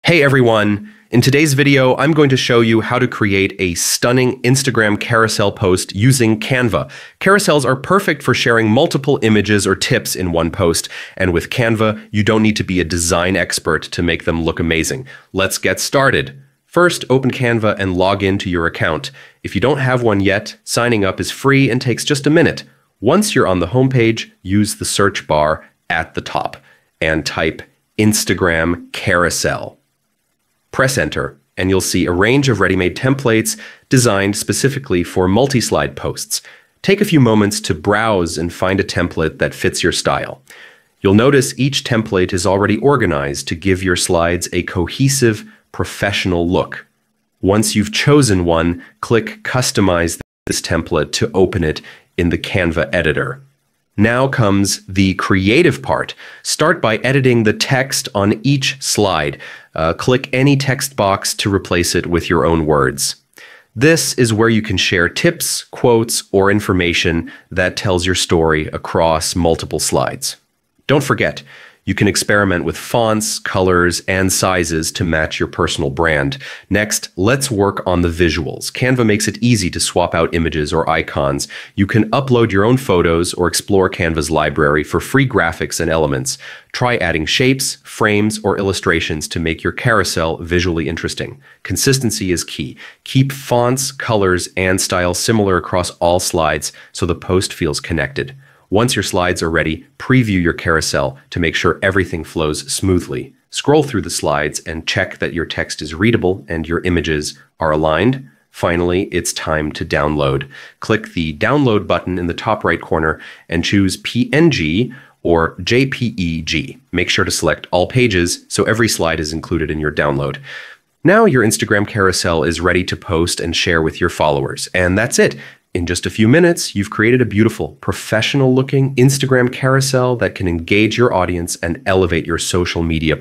Hey everyone! In today's video, I'm going to show you how to create a stunning Instagram carousel post using Canva. Carousels are perfect for sharing multiple images or tips in one post, and with Canva, you don't need to be a design expert to make them look amazing. Let's get started. First, open Canva and log into your account. If you don't have one yet, signing up is free and takes just a minute. Once you're on the homepage, use the search bar at the top and type Instagram Carousel. Press enter, and you'll see a range of ready-made templates designed specifically for multi-slide posts. Take a few moments to browse and find a template that fits your style. You'll notice each template is already organized to give your slides a cohesive, professional look. Once you've chosen one, click Customize this template to open it in the Canva editor. Now comes the creative part. Start by editing the text on each slide. Click any text box to replace it with your own words. This is where you can share tips, quotes, or information that tells your story across multiple slides. Don't forget, you can experiment with fonts, colors, and sizes to match your personal brand. Next, let's work on the visuals. Canva makes it easy to swap out images or icons. You can upload your own photos or explore Canva's library for free graphics and elements. Try adding shapes, frames, or illustrations to make your carousel visually interesting. Consistency is key. Keep fonts, colors, and styles similar across all slides so the post feels connected. Once your slides are ready, preview your carousel to make sure everything flows smoothly. Scroll through the slides and check that your text is readable and your images are aligned. Finally, it's time to download. Click the download button in the top right corner and choose PNG or JPEG. Make sure to select all pages so every slide is included in your download. Now your Instagram carousel is ready to post and share with your followers. And that's it. In just a few minutes, you've created a beautiful, professional-looking Instagram carousel that can engage your audience and elevate your social media